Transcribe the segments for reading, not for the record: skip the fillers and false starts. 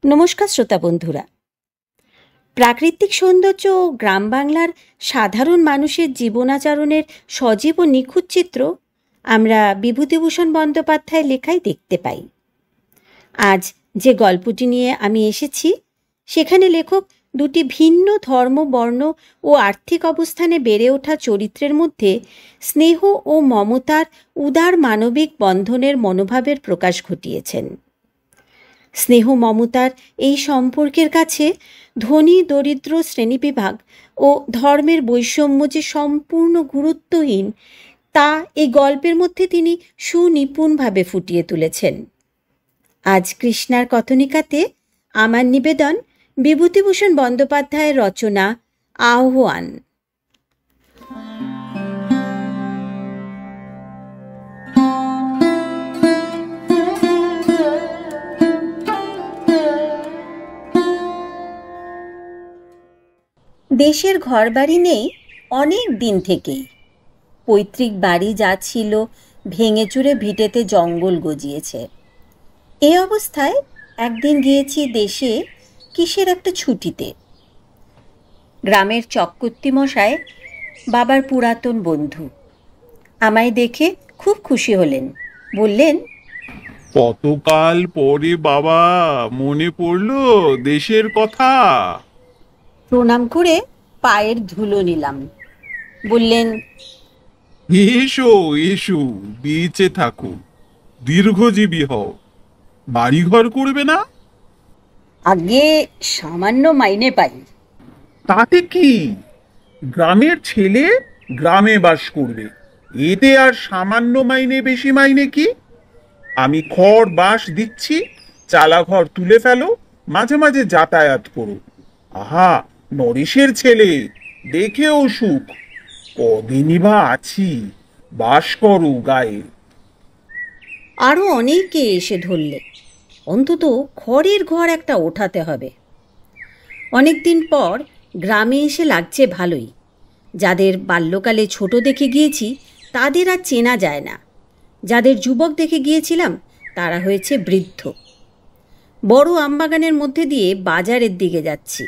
নমস্কার শ্রোতা বন্ধুরা। প্রাকৃতিক সৌন্দর্য ও গ্রাম বাংলার সাধারণ মানুষের জীবনাচরণের সজীব ও নিখুঁত চিত্র আমরা বিভূতিভূষণ বন্দ্যোপাধ্যায়ের লেখায় দেখতে পাই। আজ যে গল্পটি নিয়ে আমি এসেছি সেখানে লেখক দুটি ভিন্ন ধর্ম, বর্ণ ও আর্থিক অবস্থানে বেড়ে ওঠা চরিত্রের মধ্যে স্নেহ ও মমতার উদার মানবিক বন্ধনের মনোভাবের প্রকাশ ঘটিয়েছেন। স্নেহ মমতার এই সম্পর্কের কাছে ধনী দরিদ্র শ্রেণীবিভাগ ও ধর্মের বৈষম্য যে সম্পূর্ণ গুরুত্বহীন তা এই গল্পের মধ্যে তিনি সুনিপুণভাবে ফুটিয়ে তুলেছেন। আজ কৃষ্ণার কথনিকাতে আমার নিবেদন বিভূতিভূষণ বন্দ্যোপাধ্যায়ের রচনা আহ্বান। দেশের ঘরবাড়ি নেই অনেক দিন থেকেই। পৈতৃক বাড়ি যা ছিল ভেঙে চুরে ভিটেতে জঙ্গল গজিয়েছে। এই অবস্থায় একদিন গিয়েছি দেশে কিসের একটা ছুটিতে। গ্রামের চক্রবর্তী মশাই বাবার পুরাতন বন্ধু। আমায় দেখে খুব খুশি হলেন, বললেন, কতকাল পরে বাবা মনে পড়লো দেশের কথা। প্রণাম করে পায়ের ধুলো নিলাম। বললেন, এসো এসো, বেঁচে থাকো, দীর্ঘজীবী হও। বাড়িঘর করবে না? আগে সামান্য মাইনে পাই। তাতে কি, গ্রামের ছেলে গ্রামে বাস করবে, এতে আর সামান্য মাইনে বেশি মাইনে কি? আমি খড় বাঁশ দিচ্ছি, চালাঘর তুলে ফেলো, মাঝে মাঝে যাতায়াত করো। আহা, নরেশের ছেলে, দেখেও সুখ। কদিনই বা আছি, বাস করো গায়ে। আরও অনেকে এসে ধরলে অন্তত খড়ের ঘর একটা ওঠাতে হবে। অনেকদিন পর গ্রামে এসে লাগছে ভালোই। যাদের বাল্যকালে ছোট দেখে গিয়েছি তাদের আর চেনা যায় না। যাদের যুবক দেখে গিয়েছিলাম তারা হয়েছে বৃদ্ধ। বড় আমবাগানের মধ্যে দিয়ে বাজারের দিকে যাচ্ছি।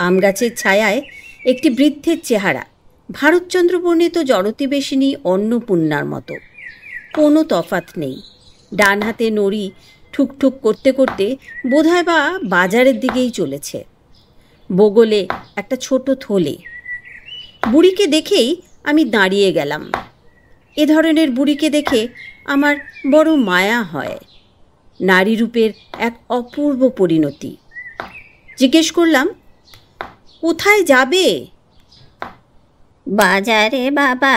আম গাছের ছায়ায় একটি বৃদ্ধের চেহারা, ভারতচন্দ্র বর্ণিত জড়তিবেশিনী অন্নপূর্ণার মতো। কোনো তফাৎ নেই। ডান হাতে নড়ি ঠুকঠুক করতে করতে বোধহয় বা বাজারের দিকেই চলেছে। বগলে একটা ছোট থলে। বুড়িকে দেখেই আমি দাঁড়িয়ে গেলাম। এ ধরনের বুড়িকে দেখে আমার বড় মায়া হয়। নারী রূপের এক অপূর্ব পরিণতি। জিজ্ঞেস করলাম, কোথায় যাবে? বাজারে বাবা।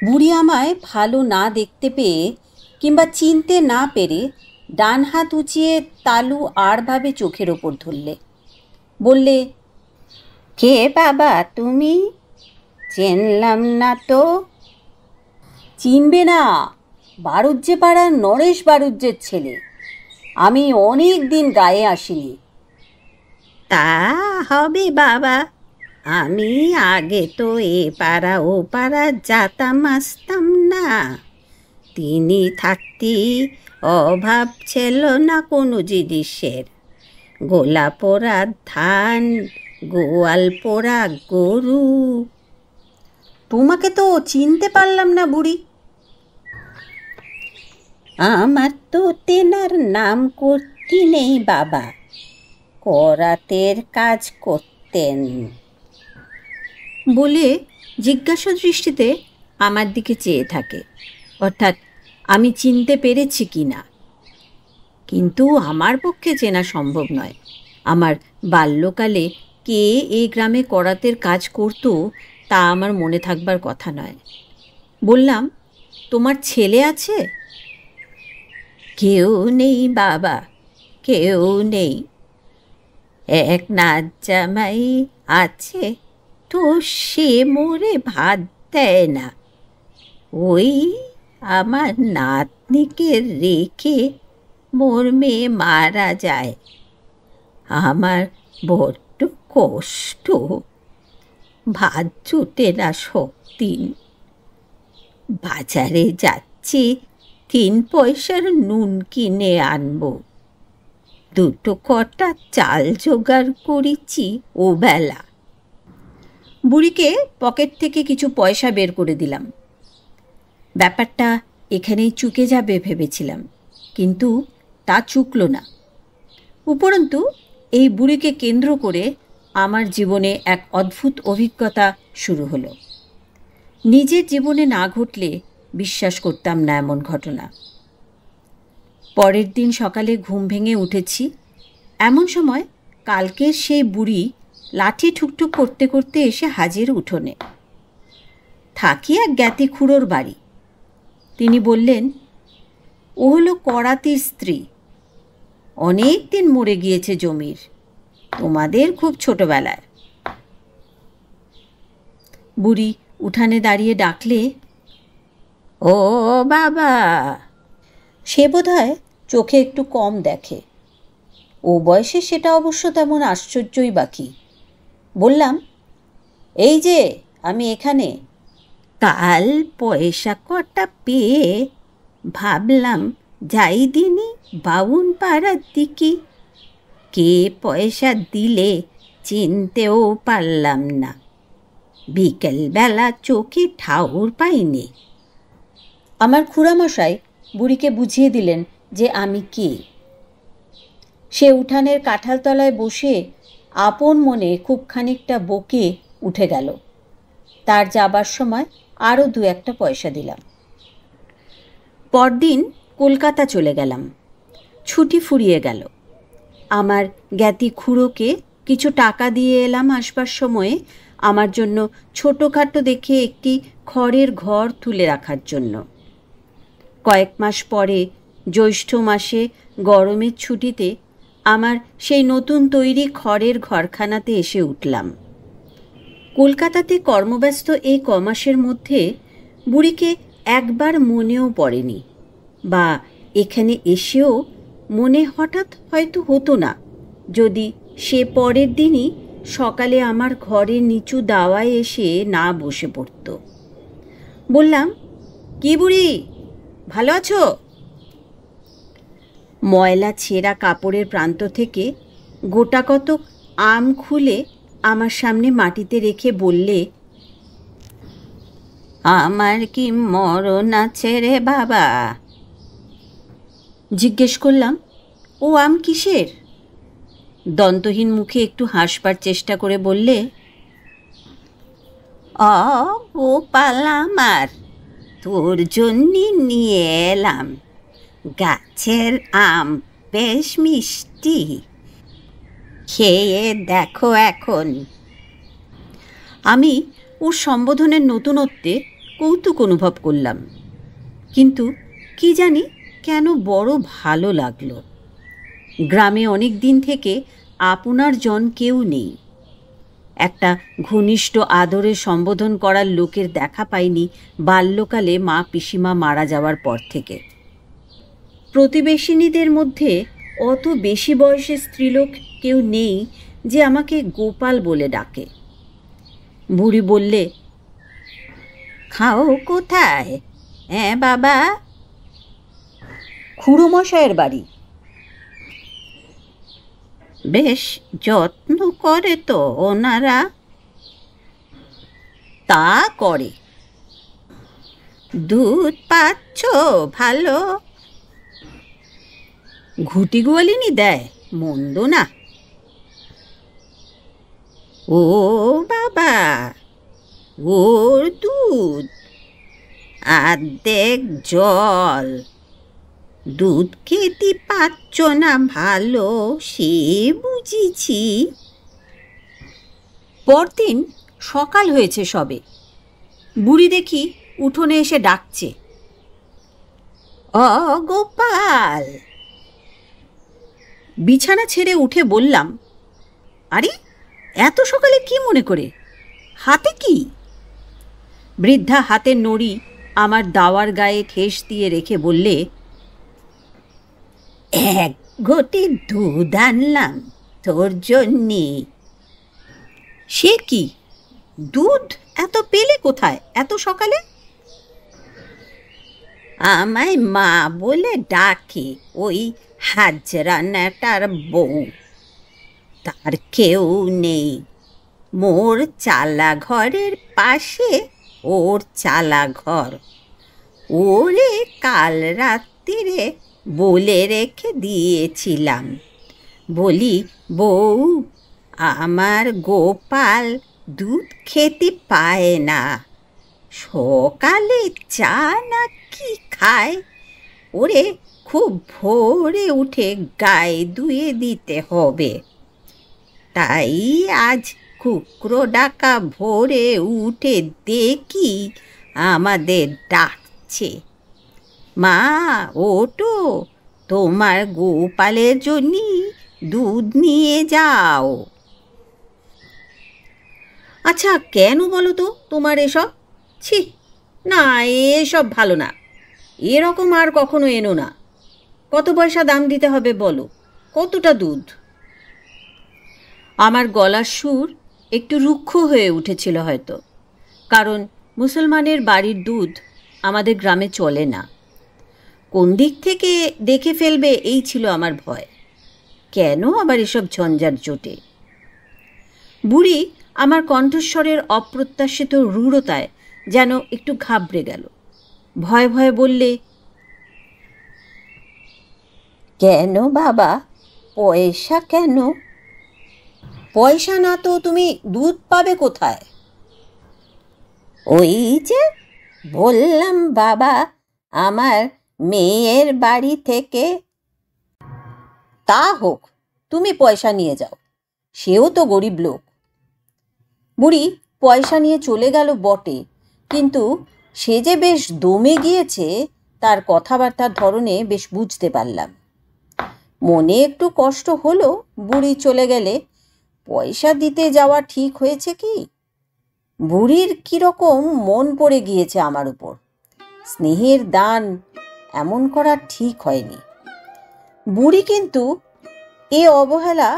বুড়ি আমায় ভালো না দেখতে পেয়ে কিংবা চিনতে না পেরে ডান হাত উঁচিয়ে তালু আড়ভাবে চোখের ওপর ধরলে। বললে, কে বাবা তুমি? চিনলাম না তো। চিনবে না? বারুজ্জে পাড়ার নরেশ বারুজ্জের ছেলে। আমি অনেক দিন গায়ে আসিনি। তা হবে বাবা, আমি আগে তো এ পাড়া ও পাড়া যাতাম আসতাম না। তিনি থাকতে অভাব ছিল না কোনো জিনিসের। গোলা পোড়া ধান, গোয়াল পোড়া গরু। তোমাকে তো চিনতে পারলাম না বুড়ি। আমার তো তেনার নাম করতে নেই বাবা, করাতের কাজ করতেন। বলে জিজ্ঞাসা দৃষ্টিতে আমার দিকে চেয়ে থাকে, অর্থাৎ আমি চিনতে পেরেছি কি না। কিন্তু আমার পক্ষে চেনা সম্ভব নয়। আমার বাল্যকালে কে এই গ্রামে করাতের কাজ করত তা আমার মনে থাকবার কথা নয়। বললাম, তোমার ছেলে আছে? কেউ নেই বাবা, কেউ নেই। এক নাত জামাই আছে, তো সে মোরে ভাত দেয় না। ওই আমার নাতনিকে রেখে মোর মেয়ে মারা যায়। আমার বড্ড কষ্ট, ভাত জুটে না সবদিন। বাজারে যাচ্ছি 3 পয়সার নুন কিনে আনবো। দুটো কটা চাল জোগাড় করেছি ও বেলা। বুড়িকে পকেট থেকে কিছু পয়সা বের করে দিলাম। ব্যাপারটা এখানেই চুকে যাবে ভেবেছিলাম, কিন্তু তা চুকল না। উপরন্তু এই বুড়িকে কেন্দ্র করে আমার জীবনে এক অদ্ভুত অভিজ্ঞতা শুরু হলো। নিজের জীবনে না ঘটলে বিশ্বাস করতাম না এমন ঘটনা। পরের দিন সকালে ঘুম ভেঙে উঠেছি, এমন সময় কালকের সেই বুড়ি লাঠি ঠুকঠুক করতে করতে এসে হাজির উঠোনে। থাকি এক জ্ঞাতি খুড়োর বাড়ি। তিনি বললেন, ও হলো করাতির স্ত্রী, অনেক দিন মরে গিয়েছে জমির, তোমাদের খুব ছোটবেলায়। বুড়ি উঠানে দাঁড়িয়ে ডাকলে, ও বাবা। সে বোধহয় চোখে একটু কম দেখে, ও বয়সে সেটা অবশ্য তেমন আশ্চর্যই বাকি। বললাম, এই যে আমি এখানে। কাল পয়সা কটা পেয়ে ভাবলাম যাই দিনই বাউন পাড়ার দিকে, কে পয়সা দিলে চিনতেও পারলাম না। বিকেলবেলা চোখে ঠাউর পাইনি। আমার খুড়ামশাই বুড়িকে বুঝিয়ে দিলেন যে আমি কে। সে উঠানের কাঁঠালতলায় বসে আপন মনে খুব খানিকটা বকে উঠে গেল। তার যাবার সময় আরও 2-1 পয়সা দিলাম। পরদিন কলকাতা চলে গেলাম। ছুটি ফুরিয়ে গেল। আমার জ্ঞাতি খুড়োকে কিছু টাকা দিয়ে এলাম আসবার সময়ে আমার জন্য ছোটোখাটো দেখে একটি খড়ের ঘর তুলে রাখার জন্য। কয়েক মাস পরে জ্যৈষ্ঠ মাসে গরমের ছুটিতে আমার সেই নতুন তৈরি খড়ের ঘরখানাতে এসে উঠলাম। কলকাতাতে কর্মব্যস্ত এই কমাসের মধ্যে বুড়িকে একবার মনেও পড়েনি, বা এখানে এসেও মনে হঠাৎ হয়তো হতো না যদি সে পরের দিনই সকালে আমার ঘরের নিচু দাওয়ায় এসে না বসে পড়ত। বললাম, কি বুড়ি, ভালো আছো? ময়লা ছেঁড়া কাপড়ের প্রান্ত থেকে গোটা কতক আম খুলে আমার সামনে মাটিতে রেখে বললে, আমার কি মরণ আছে রে বাবা? জিজ্ঞেস করলাম, ও আম কিসের? দন্তহীন মুখে একটু হাসবার চেষ্টা করে বললে, গোপাল আমার, তোর জন্যে নিয়ে এলাম। গাছের আম বেশ মিষ্টি, খেয়ে দেখো এখন। আমি ওর সম্বোধনের নতুনত্বে কৌতুক অনুভব করলাম, কিন্তু কি জানি কেন বড় ভালো লাগলো। গ্রামে অনেক দিন থেকে আপনার জন কেউ নেই। একটা ঘনিষ্ঠ আদরে সম্বোধন করার লোকের দেখা পাইনি বাল্যকালে মা পিসিমা মারা যাওয়ার পর থেকে। প্রতিবেশিনীদের মধ্যে অত বেশি বয়সের স্ত্রীলোক কেউ নেই যে আমাকে গোপাল বলে ডাকে। বুড়ি বললে, খাও কোথায়? হ্যাঁ বাবা? খুড়োমশায়ের বাড়ি। বেশ যত্ন করে তো ওনারা? তা করে। দুধ পাচ্ছ ভালো? ঘুটি গোয়ালিনি দেয়, মন্দ না। ও বাবা, ওর দুধ আর্ধেক জল। দুধ খেতে পাচ্ছ না ভালো, সে বুঝেছি। পরদিন সকাল হয়েছে সবে, বুড়ি দেখি উঠোনে এসে ডাকছে, গোপাল। বিছানা ছেড়ে উঠে বললাম, আরে এত সকালে কি মনে করে? হাতে কি? বৃদ্ধা হাতের নড়ি আমার দাওয়ার গায়ে ঠেস দিয়ে রেখে বললে, 1 ঘটি দুধ আনলাম তোর জন্যে। সে কি, দুধ এত পেলে কোথায় এত সকালে? আমায় মা বলে ডাকে ওই হাজরানাটার বউ, তার কেউ নেই। মোর চালা ঘরের পাশে ওর চালা ঘর। ওরে কাল রাত্রিরে বলে রেখে দিয়েছিলাম, বলি বউ, আমার গোপাল দুধ খেতে পায় না, সকালে চা না কি খায়, ওরে খুব ভোরে উঠে গায়ে ধুয়ে দিতে হবে। তাই আজ কুকরো ডাকা ভোরে উঠে দেখি আমাদের ডাকছে, মা ওটো, তোমার গোপালের জন্য দুধ নিয়ে যাও। আচ্ছা কেন বলো তো তোমার এসব? ছি, না, এসব ভালো না। এরকম আর কখনো এনো না। কত পয়সা দাম দিতে হবে বলো? কতটা দুধ? আমার গলার সুর একটু রুক্ষ হয়ে উঠেছিল হয়তো, কারণ মুসলমানের বাড়ির দুধ আমাদের গ্রামে চলে না। কোন দিক থেকে দেখে ফেলবে এই ছিল আমার ভয়। কেন আবার এসব ঝঞ্ঝাট জোটে? বুড়ি আমার কণ্ঠস্বরের অপ্রত্যাশিত রূঢ়তায় যেন একটু ঘাবড়ে গেল। ভয়ে ভয়ে বললে, কেন বাবা, পয়সা কেন? পয়সা না তো তুমি দুধ পাবে কোথায়? ওই যে বললাম বাবা, আমার মেয়ের বাড়ি থেকে। তা হোক, তুমি পয়সা নিয়ে যাও, সেও তো গরিব লোক। বুড়ি পয়সা নিয়ে চলে গেল বটে, কিন্তু সে যে বেশ দমে গিয়েছে তার কথাবার্তার ধরনে বেশ বুঝতে পারলাম। মনে একটু কষ্ট হলো বুড়ি চলে গেলে। পয়সা দিতে যাওয়া ঠিক হয়েছে কি? বুড়ির কীরকম মন পড়ে গিয়েছে আমার উপর। স্নেহের দান এমন করা ঠিক হয়নি। বুড়ি কিন্তু এ অবহেলা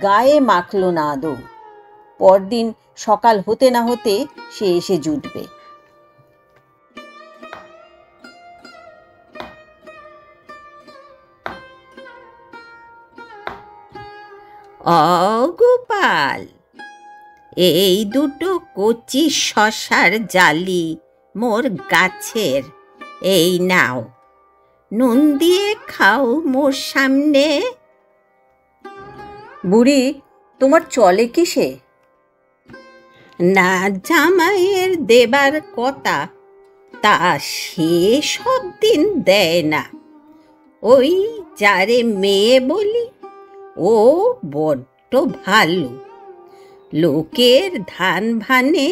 গায়ে মাখল না আদৌ। পরদিন সকাল হতে না হতে সে এসে জুটবে। গোপাল, এই দুটো কচি শশার জালি মোর গাছের, এই নাও, নুন দিয়ে খাও মোর সামনে। বুড়ি, তোমার চলে কিসে? না জামাইয়ের দেবার কথা, তা সে সব দিন দেয় না। ওই যারে মেয়ে বলি, ও বড্ড ভালো। লোকের ধান ভানে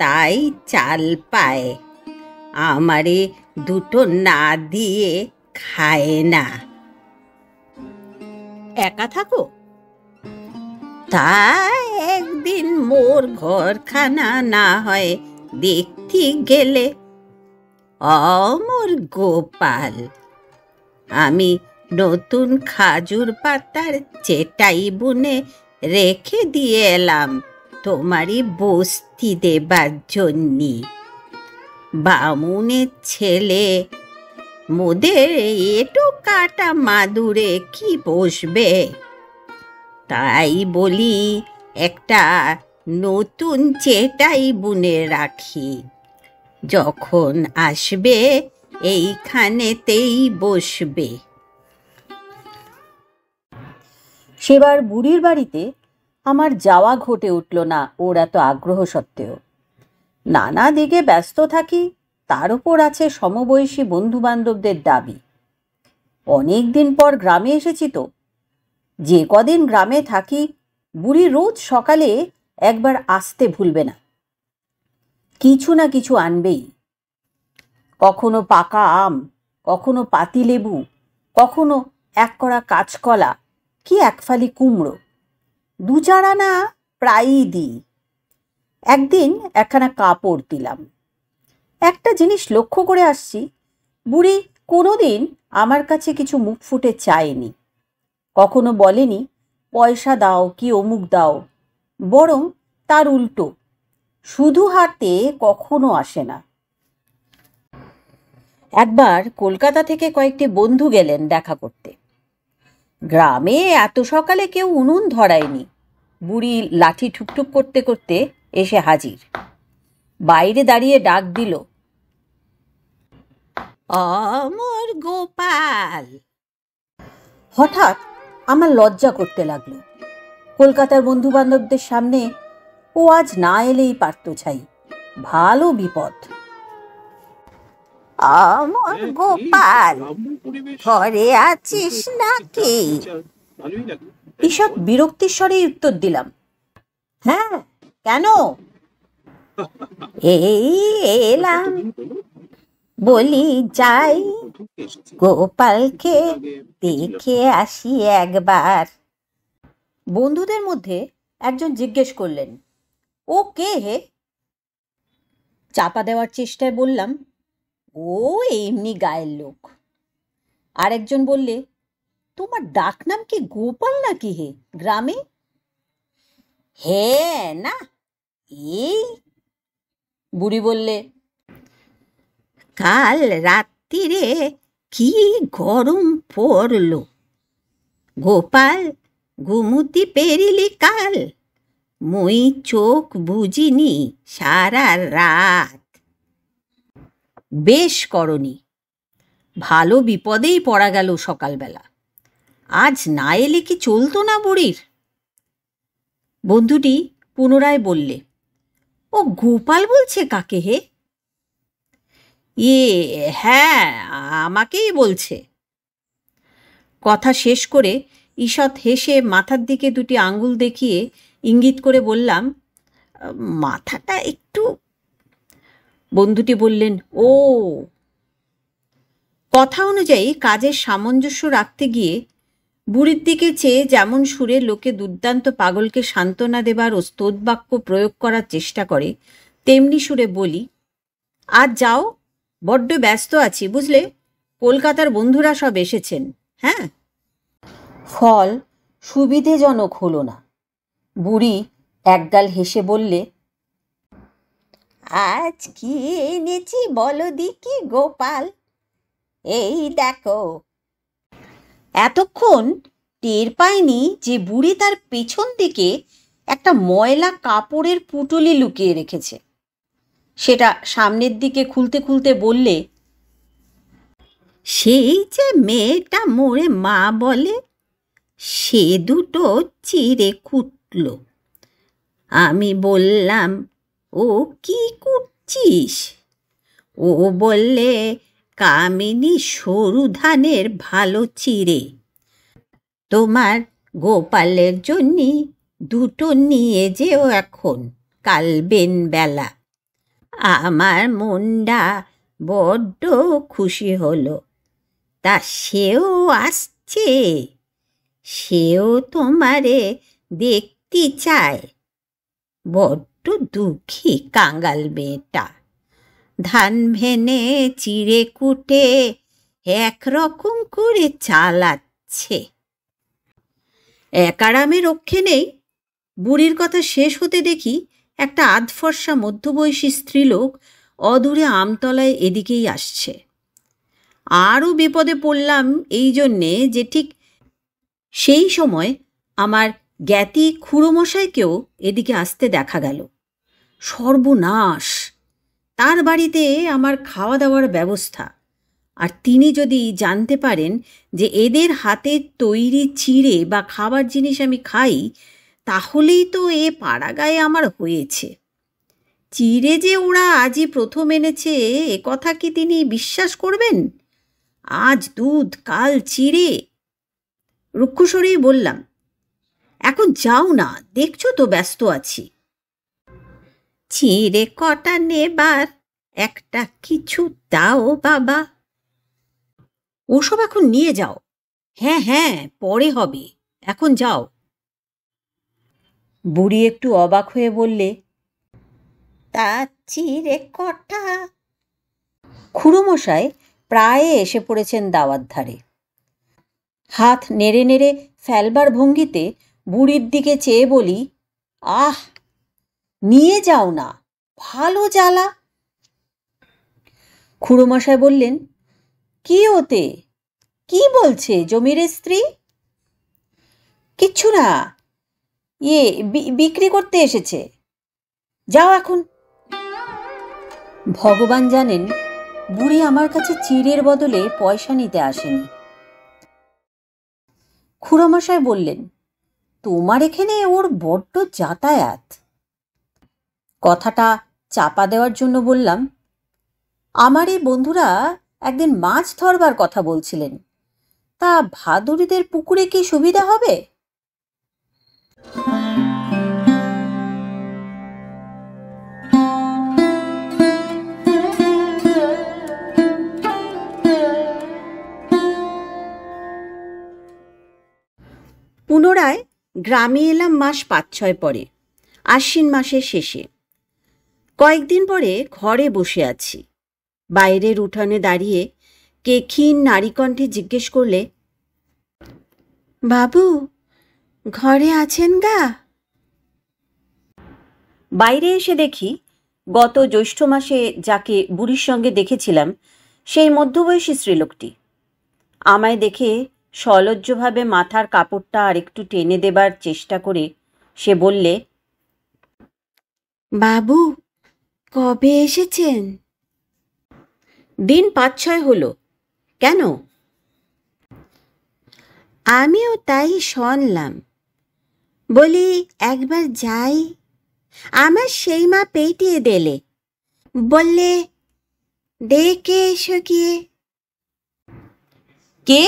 তাই চাল পায়, আমারে দুটো না দিয়ে খায় না। একা থাকো? তা একদিন মোর ঘরখানা না হয় দেখতে গেলে। অমর গোপাল, আমি নতুন খাজুর পাতার চেটাই বুনে রেখে দিয়ে এলাম তোমারই বস্তি দেবার জন্যি। বামুনের ছেলে, মোদের এটো কাটা মাদুরে কি বসবে? তাই বলি একটা নতুন চেটাই বুনে রাখি, যখন আসবে এইখানেতেই বসবে। সেবার বুড়ির বাড়িতে আমার যাওয়া ঘটে উঠল না ওর এত আগ্রহ সত্ত্বেও। নানা দিকে ব্যস্ত থাকি, তার উপর আছে সমবয়সী বন্ধু বান্ধবদের দাবি। অনেক দিন পর গ্রামে এসেছি তো। যে কদিন গ্রামে থাকি বুড়ি রোজ সকালে একবার আসতে ভুলবে না, কিছু না কিছু আনবেই। কখনো পাকা আম, কখনো পাতিলেবু, কখনো এক কড়া কাঁচকলা, কি একফালি কুমড়ো, দু চার আনা প্রায়ই দিই। একদিন একখানা কাপড় দিলাম। একটা জিনিস লক্ষ্য করে আসছি, বুড়ি কোনোদিন আমার কাছে কিছু মুখ ফুটে চায়নি। কখনো বলেনি পয়সা দাও কি অমুক দাও, বরং তার উল্টো, শুধু হাতে কখনো আসে না। একবার কলকাতা থেকে কয়েকটি বন্ধু গেলেন দেখা করতে। গ্রামে এত সকালে কেউ উনুন ধরায়নি। বুড়ি লাঠি ঠুকঠুক করতে করতে এসে হাজির। বাইরে দাঁড়িয়ে ডাক দিল, অমর গোপাল। হঠাৎ আমার লজ্জা করতে লাগলো। কলকাতার বন্ধু বান্ধবদের সামনে ও আজ না এলেই পারত ছাই। ভালো বিপদ। অমর গোপাল, ঘরে আছিস নাকি? ঈষৎ বিরক্তির স্বরেই উত্তর দিলাম, হ্যাঁ, কেন? এই এলাম, বলি যাই গোপালকে দেখে আসি একবার। বন্ধুদের মধ্যে একজন জিজ্ঞেস করলেন, ও কে হে? চাপা দেওয়ার চেষ্টায় বললাম, ও এমনি গায়ের লোক। আরেকজন বললে, তোমার ডাকনাম কি গোপাল নাকি হে গ্রামে? হ্যাঁ না, এই। বুড়ি বললে, কাল রাত্রিরে কি গরম পড়ল গোপাল, ঘুমুতি পেরিলি কাল? মুই চোখ বুঝিনি সারা রাত। বেশ করনি, ভালো বিপদেই পড়া গেল সকালবেলা। আজ না এলে কি চলতো না বুড়ির? বন্ধুটি পুনরায় বললে, ও গোপাল বলছে কাকে হে? হ্যাঁ, আমাকেই বলছে। কথা শেষ করে ঈষৎ হেসে মাথার দিকে দুটি আঙ্গুল দেখিয়ে ইঙ্গিত করে বললাম, মাথাটা একটু। বন্ধুটি বললেন, ও। কথা অনুযায়ী কাজের সামঞ্জস্য রাখতে গিয়ে বুড়ির দিকে চেয়ে যেমন সুরে লোকে দুর্দান্ত পাগলকে সান্ত্বনা দেবার ও স্তোত্রবাক্য প্রয়োগ করার চেষ্টা করে, তেমনি সুরে বলি, আজ যাও, বড্ড ব্যস্ত আছি বুঝলে, কলকাতার বন্ধুরা সব এসেছেন। হ্যাঁ। ফল সুবিধেজনক হলো না। বুড়ি একগাল হেসে বললে, আজ কি এনেছি বলো দেখি গোপাল, এই দেখো। এতক্ষণ টের পায়নি যে বুড়ি তার পেছন দিকে একটা ময়লা কাপড়ের পুটুলি লুকিয়ে রেখেছে। সেটা সামনের দিকে খুলতে খুলতে বললে, সেই যে মেয়েটা মোরে মা বলে, সে দুটো চিড়ে কুটল। আমি বললাম, ও কি কুটছিস? ও বললে, কামিনী সরু ধানের ভালো চিড়ে, তোমার গোপালের জন্যে দুটো নিয়ে যেও এখন কাল বেলা। আমার মনটা বড্ড খুশি হলো। তা সেও আসছে, সেও তোমারে দেখতে চায়। বড্ড দুঃখী কাঙ্গাল মেয়েটা, ধান ভেনে চিড়ে কুটে একরকম করে চালাচ্ছে। একারামে রক্ষে নেই। বুড়ির কথা শেষ হতে দেখি একটা আধফর্সা মধ্যবয়সী স্ত্রীলোক অদূরে আমতলায় এদিকেই আসছে। আরও বিপদে পড়লাম এই জন্যে যে ঠিক সেই সময় আমার জ্ঞাতি খুড়োমশাইকেও এদিকে আসতে দেখা গেল। সর্বনাশ! তার বাড়িতে আমার খাওয়া দাওয়ার ব্যবস্থা, আর তিনি যদি জানতে পারেন যে এদের হাতে তৈরি চিড়ে বা খাবার জিনিস আমি খাই, তাহলেই তো এ পাড়াগায়ে আমার হয়েছে। চিড়ে যে ওরা আজই প্রথম এনেছে এ কথা কি তিনি বিশ্বাস করবেন? আজ দুধ, কাল চিড়ে। রুক্ষস্বরেই বললাম, এখন যাও না, দেখছো তো ব্যস্ত আছি। চিড়ে কটা নেবার একটা কিছু দাও বাবা। ওসব এখন নিয়ে যাও। হ্যাঁ হ্যাঁ, পরে হবে, এখন যাও। বুড়ি একটু অবাক হয়ে বললে, তা চিড়ে কটা? খুড়োমশাই প্রায় এসে পড়েছেন দাওয়ার ধারে। হাত নেড়ে নেড়ে ফেলবার ভঙ্গিতে বুড়ির দিকে চেয়ে বলি, আহ, নিয়ে যাও না, ভালো জ্বালা। খুড়োমশাই বললেন, কি ওতে? কি বলছে জমির স্ত্রী? কিচ্ছু না, বিক্রি করতে এসেছে, যাও এখন। ভগবান জানেন বুড়ি আমার কাছে চিড়ের বদলে পয়সা নিতে আসেনি। খুড়োমশাই বললেন, তোমার এখানে ওর বড্ড যাতায়াত। কথাটা চাপা দেওয়ার জন্য বললাম, আমার এই বন্ধুরা একদিন মাছ ধরবার কথা বলছিলেন, তা ভাদুড়িদের পুকুরে কি সুবিধা হবে? পুনরায় গ্রামে এলাম মাস 5-6 পরে, আশ্বিন মাসের শেষে। কয়েকদিন পরে ঘরে বসে আছি। বাইরের উঠানে দাঁড়িয়ে কে ক্ষীণ নারীকণ্ঠে জিজ্ঞেস করলে, বাবু ঘরে আছেন গা? বাইরে এসে দেখি গত জ্যৈষ্ঠ মাসে যাকে বুড়ির সঙ্গে দেখেছিলাম সেই মধ্যবয়সী স্ত্রীলোকটি। আমায় দেখে সলজ্জভাবে মাথার কাপড়টা আরেকটু টেনে দেবার চেষ্টা করে সে বললে, বাবু কবে এসেছেন? দিন 5-6 হলো। কেন? আমিও তাই শুনলাম, বলি একবার যাই। আমার সেই মা পেটিয়ে দিলে, বললে ডেকে এসো গিয়ে। কে?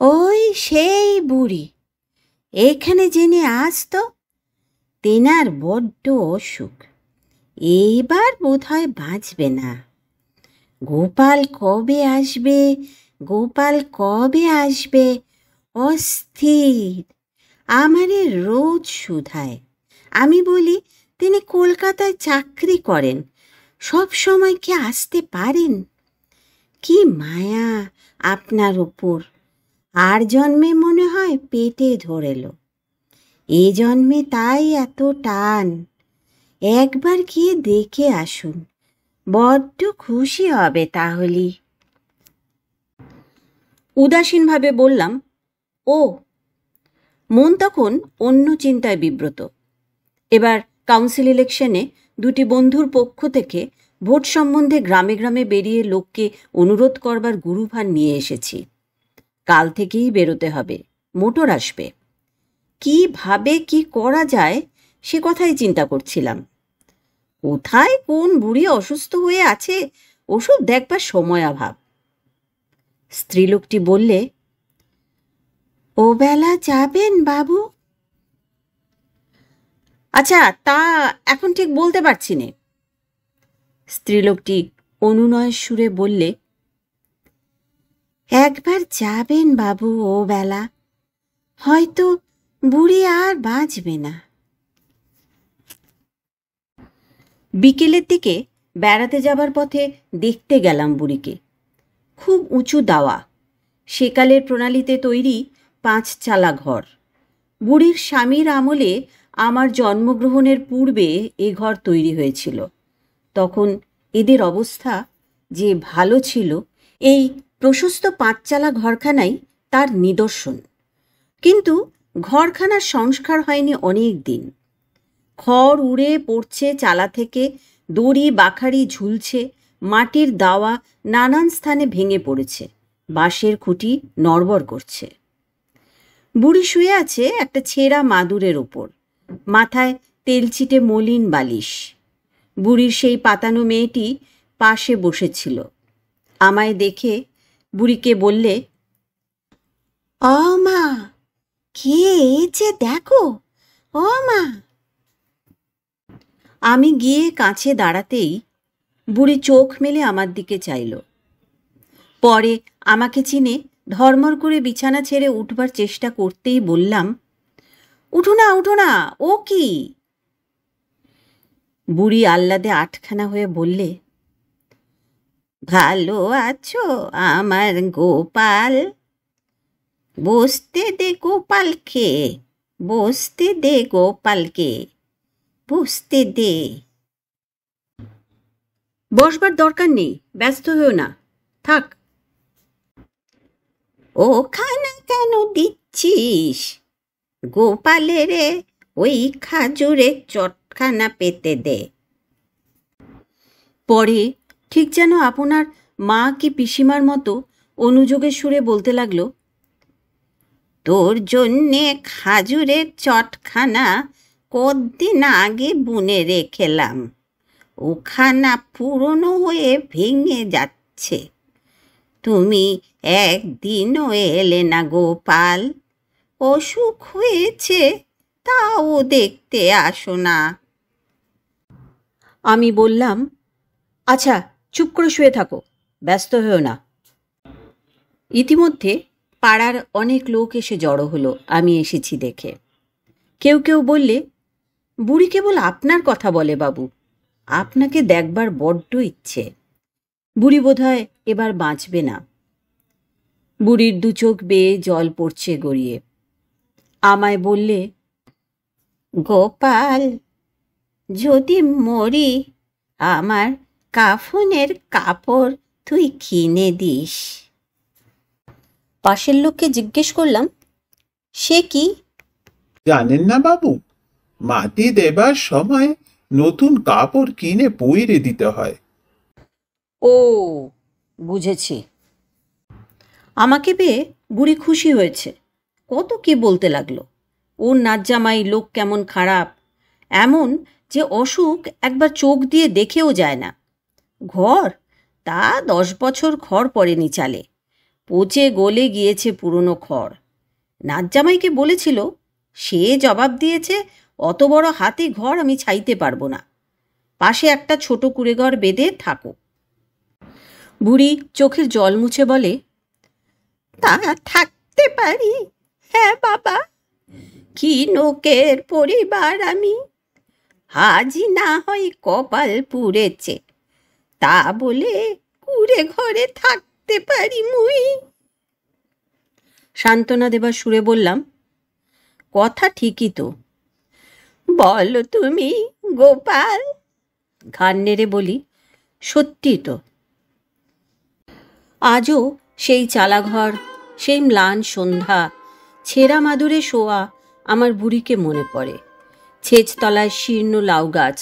ওই সেই বুড়ি এখানে জেনে আসতো, তেনার বড্ড অসুখ, এইবার বোধহয় বাঁচবে না। গোপাল কবে আসবে, গোপাল কবে আসবে অস্থির আমারে রোজ শুধায়। আমি বলি তিনি কলকাতায় চাকরি করেন, সব সময় কি আসতে পারেন? কি মায়া আপনার ওপর, আর জন্মে মনে হয় পেটে ধরেল, এ জন্মে তাই এত টান। একবার গিয়ে দেখে আসুন, বড্ড খুশি হবে তাহলে। উদাসীনভাবে বললাম, ও। মন তখন অন্য চিন্তায় বিব্রত। এবার কাউন্সিল ইলেকশনে দুটি বন্ধুর পক্ষ থেকে ভোট সম্বন্ধে গ্রামে গ্রামে বেরিয়ে লোককে অনুরোধ করবার গুরুভার নিয়ে এসেছি। কাল থেকেই বেরোতে হবে, মোটর আসবে। কিভাবে কি করা যায় সে কথাই চিন্তা করছিলাম। কোথায় কোন বুড়ি অসুস্থ হয়ে আছে ওসব দেখবার সময় অভাব। স্ত্রীলোকটি বললে, ও বেলা যাবেন বাবু? আচ্ছা, তা এখন ঠিক বলতে পারছি নে। স্ত্রীলোকটি অনুনয়ের সুরে বললে, একবার যাবেন বাবু ও বেলা, হয়তো বুড়ি আর বাঁচবে না। বিকেলের দিকে বেড়াতে যাবার পথে দেখতে গেলাম বুড়িকে। খুব উঁচু দাওয়া, সেকালের প্রণালীতে তৈরি 5 চালা ঘর। বুড়ির স্বামীর আমলে আমার জন্মগ্রহণের পূর্বে এ ঘর তৈরি হয়েছিল। তখন এদের অবস্থা যে ভালো ছিল এই প্রশস্ত 5 চালা ঘরখানাই তার নিদর্শন। কিন্তু ঘরখানার সংস্কার হয়নি অনেক দিন। খড় উড়ে পড়ছে চালা থেকে, দড়ি বাখারি ঝুলছে, মাটির দাওয়া নানান স্থানে ভেঙে পড়েছে, বাঁশের খুঁটি নড়বড় করছে। বুড়ি শুয়ে আছে একটা ছেঁড়া মাদুরের ওপর, মাথায় তেলচিটে মলিন বালিশ। বুড়ির সেই পাতানো মেয়েটি পাশে বসেছিল। আমায় দেখে বুড়িকে বললে, ও মা, কে যে দেখো, ও মা। আমি গিয়ে কাছে দাঁড়াতেই বুড়ি চোখ মেলে আমার দিকে চাইল। পরে আমাকে চিনে ধর্মর করে বিছানা ছেড়ে উঠবার চেষ্টা করতেই বললাম, উঠো না, উঠো না, ও কি? বুড়ি আহ্লাদে আটখানা হয়ে বললে, ভালো আছো আমার গোপাল? বসতে দে গোপালকে, বসতে দে গোপালকে, বসতে দে। বসবার দরকার নেই, ব্যস্ত হয়েও না, থাক। ওখানে কেন দিচ্ছ ভাবছিস? গোপালের ওই খাজুরের চটখানা পেতে দে। পরে ঠিক যেন আপনার মা কি পিসিমার মতো অনুযোগের সুরে বলতে লাগলো, তোর জন্যে খাজুরের চটখানা কদিন আগে বুনে রেখেলাম, ওখানা পুরনো হয়ে ভেঙে যাচ্ছে। তুমি একদিনও এলে না গোপাল, অসুখ হয়েছে তাও দেখতে আসো না। আমি বললাম, আচ্ছা চুপ করে শুয়ে থাকো, ব্যস্ত হয়েও না। ইতিমধ্যে পাড়ার অনেক লোক এসে জড়ো হলো আমি এসেছি দেখে। কেউ কেউ বললে, বুড়ি কেবল আপনার কথা বলে বাবু, আপনাকে দেখবার বড্ড ইচ্ছে। বুড়ি বোধহয় এবার বাঁচবে না। বুড়ির দু চোখ বেয়ে জল পড়ছে গড়িয়ে। আমায় বললে, গোপাল, যদি মরি আমার কাফনের কাপড় তুই কিনে দিস। পাশের লোককে জিজ্ঞেস করলাম, সে কি? জানেন না বাবু, মাটি দেবার সময় নতুন কাপড় কিনে পইরে দিতে হয়। ও, বুঝেছি। আমাকে পেয়ে বুড়ি খুশি হয়েছে, কত কি বলতে লাগলো। ওর নাজ্জামাই লোক কেমন খারাপ, এমন যে অসুখ একবার চোখ দিয়ে দেখেও যায় না। ঘর তা 10 বছর খড় পড়েনি চালে, পচে গলে গিয়েছে পুরনো খড়। নাজ্জামাইকে বলেছিল, সে জবাব দিয়েছে, অত বড় হাতি ঘর আমি ছাইতে পারবো না, পাশে একটা ছোট কুঁড়েঘর বেঁধে থাকো। বুড়ি চোখের জল মুছে বলে, তা থাকতে পারি, হ্যাঁ বাবা, কি লোকের পরিবার আমি, আজই না হয় কপাল পুড়েছে, তা বলে কুঁড়ে ঘরে থাকতে পারি মুই? সান্ত্বনা দেবার সুরে বললাম, কথা ঠিকই তো। বলো তুমি গোপাল। ঘাড় নেড়ে বলি, সত্যি তো। আজও সেই চালাঘর, সেই ম্লান সন্ধ্যা, ছেঁড়া মাদুরে শোয়া আমার বুড়িকে মনে পড়ে। ছেচতলায় শীর্ণ লাউ গাছ,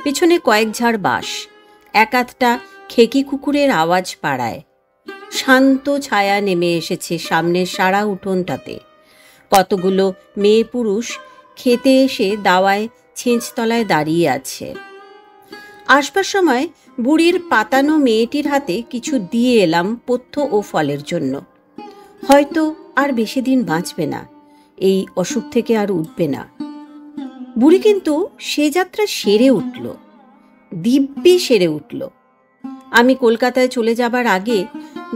পিছনে কয়েক ঝাড় বাঁশ, এক আধটা খেকি কুকুরের আওয়াজ পাড়ায়। শান্ত ছায়া নেমে এসেছে সামনের সারা উঠোনটাতে। কতগুলো মেয়ে পুরুষ খেতে এসে দাওয়ায় ছেঁচতলায় দাঁড়িয়ে আছে। আসবার সময় বুড়ির পাতানো মেয়েটির হাতে কিছু দিয়ে এলাম পথ্য ও ফলের জন্য। হয়তো আর বেশি দিন বাঁচবে না, এই অসুখ থেকে আর উঠবে না। বুড়ি কিন্তু সে যাত্রা সেরে উঠল, দিব্যি সেরে উঠল। আমি কলকাতায় চলে যাবার আগে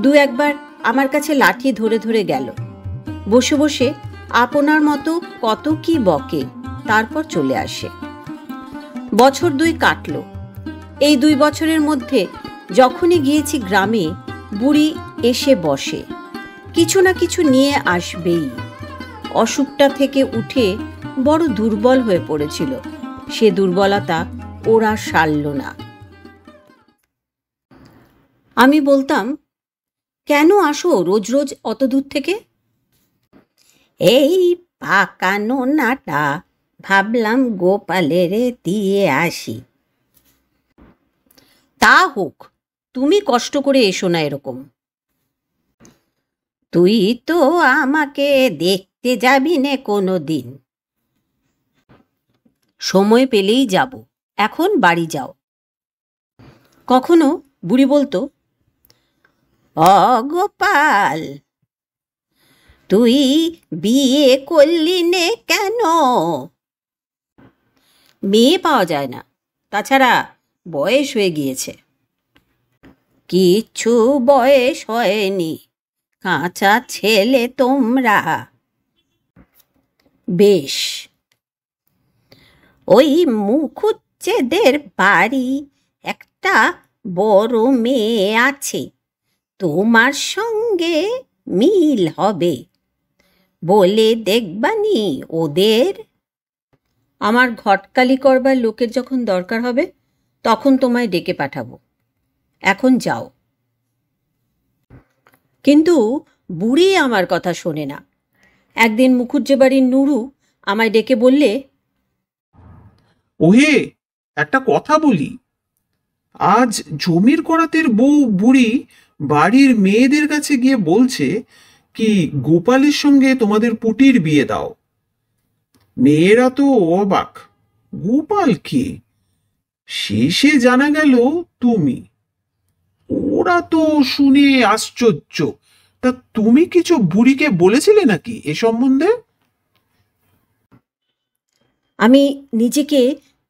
দু একবার আমার কাছে লাঠি ধরে ধরে গেল, বসে বসে আপনার মতো কত কি বকে, তারপর চলে আসে। বছর 2 কাটল। এই 2 বছরের মধ্যে যখনই গিয়েছি গ্রামে, বুড়ি এসে বসে, কিছু না কিছু নিয়ে আসবেই। অসুখটা থেকে উঠে বড় দুর্বল হয়ে পড়েছিল, সে দুর্বলতা ওরা সারল না। আমি বলতাম, কেন আসো রোজ রোজ অত দূর থেকে? এই পাকানো নাটা ভাবলাম গোপালের দিয়ে আসি। তা হোক, তুমি কষ্ট করে এসো না এরকম। তুই তো আমাকে দেখতে যাবি নে কোনো দিন। সময় পেলেই যাব, এখন বাড়ি যাও। কখনো বুড়ি বলতো, অগোপাল, তুই বিয়ে করলি নে কেন? মেয়ে পাওয়া যায় না, তাছাড়া বয়স হয়ে গিয়েছে। কিচ্ছু বয়স হয়নি, কাঁচা ছেলে তোমরা। বেশ, ওই মুখুজ্জেদের বাড়ি একটা বড় মেয়ে আছে, তোমার সঙ্গে মিল হবে, বলে দেখবানি ওদের। আমার ঘটকালি করবার লোকের যখন দরকার হবে তখন তোমায় ডেকে পাঠাবো, এখন যাও। কিন্তু বুড়ি আমার কথা শোনে না। একদিন মুখুজ্জে বাড়ির নুরু আমায় ডেকে বললে, ওহে, একটা কথা বলি। আজ জমির করাতের বউ বুড়ি বাড়ির মেয়েদের কাছে গিয়ে বলছে কি গোপালের সঙ্গে তোমাদের পুটির বিয়ে দাও। মেয়েরা তো অবাক, গোপাল কে? শেষে জানা গেল তুমি। ওরা তো শুনে আশ্চর্য। তা তুমি কিছু বুড়িকে বলেছিলে নাকি এ সম্বন্ধে? আমি নিজেকে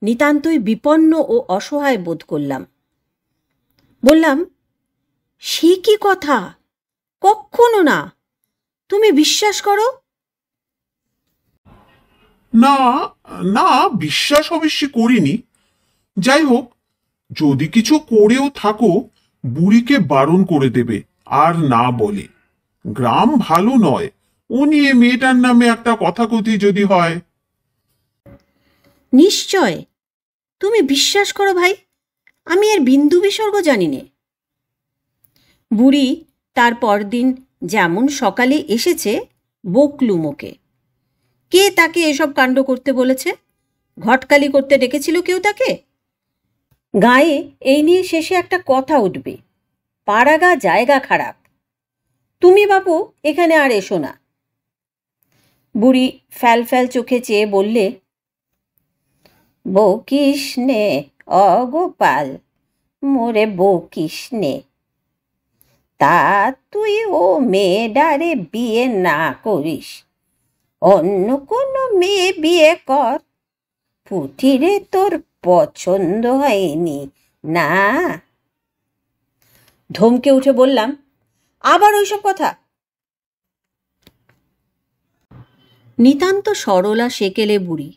নিতান্তই বিপন্ন ও অসহায় বোধ করলাম। বললাম, সে কি কথা, কখনো না, তুমি বিশ্বাস করো? না না, বিশ্বাস অবশ্যই করিনি। যাই হোক, যদি কিছু করেও থাকো বুড়িকে বারণ করে দেবে আর না বলে। গ্রাম ভালো নয়, ও নিয়ে মেয়েটার নামে একটা কথাকথি যদি হয়। নিশ্চয়, তুমি বিশ্বাস করো ভাই, আমি এর বিন্দু বিসর্গ জানি নে। বুড়ি তার পরদিন যেমন সকালে এসেছে বকলু মুখে। কে তাকে এসব কাণ্ড করতে বলেছে? ঘটকালি করতে ডেকেছিল কেউ তাকে? গায়ে এই নিয়ে শেষে একটা কথা উঠবে, পাড়াগা জায়গা খারাপ, তুমি বাপু এখানে আর এসো না। বুড়ি ফ্যাল ফ্যাল চোখে চেয়ে বললে, বকিস নে অগোপাল, মোরে বকিস নে। তা তুই ও মেয়েডারে বিয়ে না করিস, অন্য কোনো মেয়ে বিয়ে কর। পুটিরে তোর পছন্দ হয়নি না? ধমকে উঠে বললাম, আবার ওইসব কথা? নিতান্ত সরলা সেকেলে বুড়ি,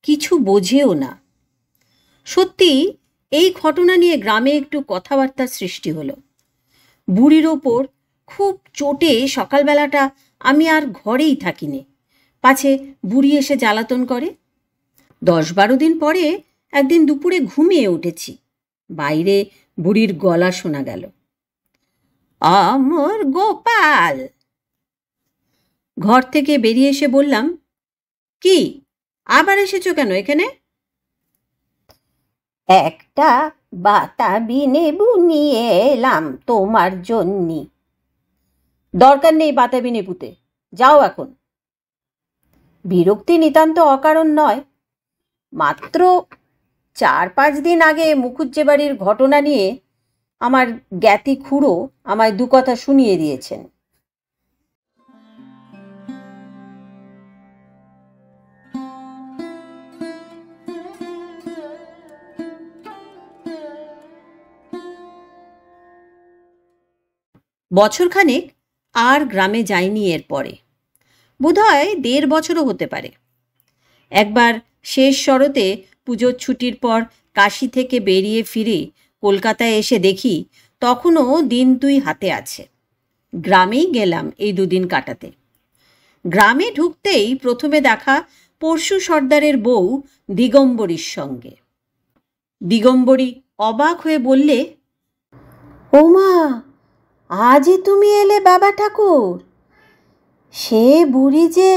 কিছু বোঝেও না। সত্যি এই ঘটনা নিয়ে গ্রামে একটু কথাবার্তার সৃষ্টি হলো। বুড়ির ওপর খুব চোটে সকালবেলাটা আমি আর ঘরেই থাকিনে, পাছে বুড়ি এসে জ্বালাতন করে। 10-12 দিন পরে একদিন দুপুরে ঘুমিয়ে উঠেছি, বাইরে বুড়ির গলা শোনা গেল, অমর গোপাল। ঘর থেকে বেরিয়ে এসে বললাম, কি আবার এসেছো কেন এখানে? একটা বাতাবি নেবু নিয়ে এলাম তোমার জন্যি। দরকার নেই বাতাবি নেবুতে, যাও এখন। বিরক্তি নিতান্ত অকারণ নয়। মাত্র 4-5 দিন আগে মুখুজ্জে বাড়ির ঘটনা নিয়ে আমার জ্ঞাতি খুড়ো আমায় 2 কথা শুনিয়ে দিয়েছেন। বছরখানেক আর গ্রামে যাইনি এরপরে, বোধহয় 1.5 বছরও হতে পারে। একবার শেষ শরতে পুজোর ছুটির পর কাশী থেকে বেরিয়ে ফিরে কলকাতায় এসে দেখি তখনও দিন 2 হাতে আছে। গ্রামেই গেলাম এই 2 দিন কাটাতে। গ্রামে ঢুকতেই প্রথমে দেখা পরশু সর্দারের বউ দিগম্বরীর সঙ্গে। দিগম্বরী অবাক হয়ে বললে, ওমা, আজই তুমি এলে বাবা ঠাকুর? সে বুড়ি যে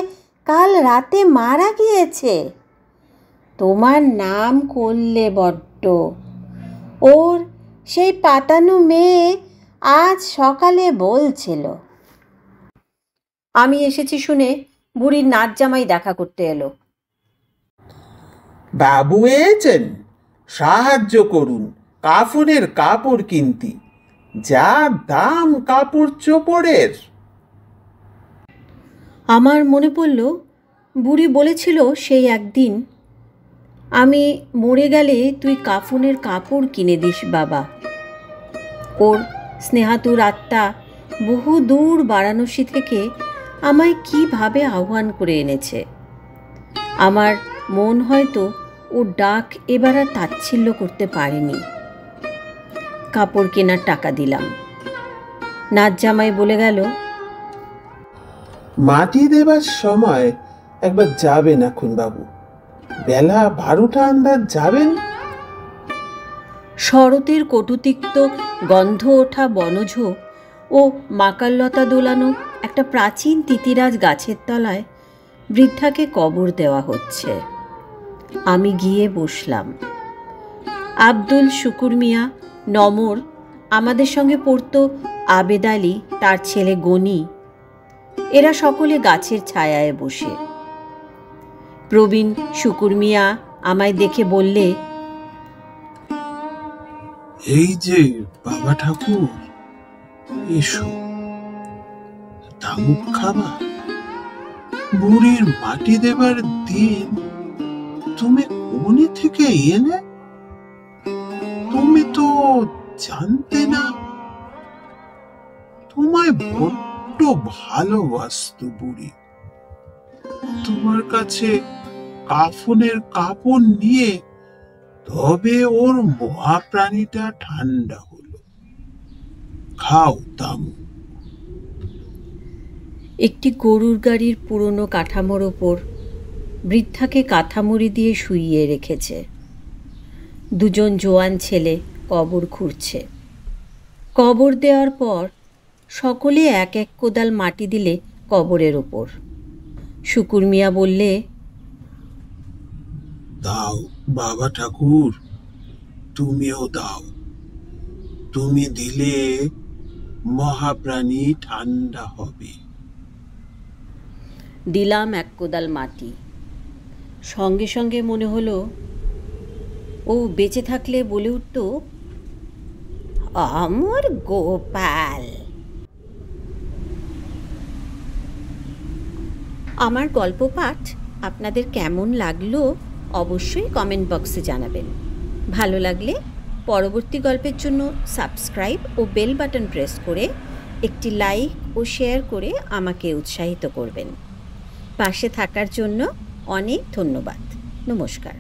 কাল রাতে মারা গিয়েছে, তোমার নাম করলে বড্ড। ওর সেই পাতানো মেয়ে আজ সকালে বলছিল। আমি এসেছি শুনে বুড়ির নাচ জামাই দেখা করতে এলো। বাবু এসেছেন, সাহায্য করুন, কাফনের কাপড় কিনতি, যা দাম কাপড় চোপড়ের। আমার মনে পড়ল বুড়ি বলেছিল সেই একদিন, আমি মরে গেলে তুই কাফনের কাপড় কিনে দিস বাবা। ওর স্নেহাতুর আত্মা বহু দূর বারাণসী থেকে আমায় কিভাবে আহ্বান করে এনেছে। আমার মন হয়তো ওর ডাক এবার আর তাচ্ছিল্য করতে পারেনি। কাপড় কেনার টাকা দিলাম। নাচ জামাই বলে গেল, মাটি দেবার সময় একবার যাবেন এখন বাবু, বেলা 12টা আন্দাজ যাবেন। শরতের কটুতিক্ত গন্ধ ওঠা বনঝ ও মাকাললতা দোলানো একটা প্রাচীন তিতিরাজ গাছের তলায় বৃদ্ধাকে কবর দেওয়া হচ্ছে। আমি গিয়ে বসলাম। আব্দুল, শুকুর মিয়া, নমর, আমাদের সঙ্গে পড়তো আবেদ আলী, তার ছেলে গনি, এরা সকলে গাছের ছায়ায় বসে। প্রবীণ শুকুর মিয়া আমায় দেখে বললে, এই যে বাবা ঠাকুর, এসো, তামুক খাবা। বুড়ির মাটি দেবার দিন তুমি কোনে থেকে এলে? তুমি তো জানতে না। তোমায় বড্ড ভালোবাসতো বুড়ি। তোমার কাছে কাফনের কাপড় নিয়ে তবে ওর মহাপ্রাণীটা ঠান্ডা হলো। খাও তামু। একটি গরুর গাড়ির পুরনো কাঠামোর ওপর বৃদ্ধাকে কাঁথামুড়ি দিয়ে শুইয়ে রেখেছে। দুজন জোয়ান ছেলে কবর খুঁড়ছে। কবর দেওয়ার পর সকলে এক এক কোদাল মাটি দিলে কবরের ওপর। শুকুর মিয়া বললে, দাও বাবা ঠাকুর, তুমিও দাও। তুমি দিলে মহাপ্রাণী ঠান্ডা হবে। দিলাম এক কোদাল মাটি। সঙ্গে সঙ্গে মনে হলো ও বেঁচে থাকলে বলে উঠত, অমর গোপাল। আমার গল্প পাঠ আপনাদের কেমন লাগলো অবশ্যই কমেন্ট বক্সে জানাবেন। ভালো লাগলে পরবর্তী গল্পের জন্য সাবস্ক্রাইব ও বেল বাটন প্রেস করে একটি লাইক ও শেয়ার করে আমাকে উৎসাহিত করবেন। পাশে থাকার জন্য অনেক ধন্যবাদ। নমস্কার।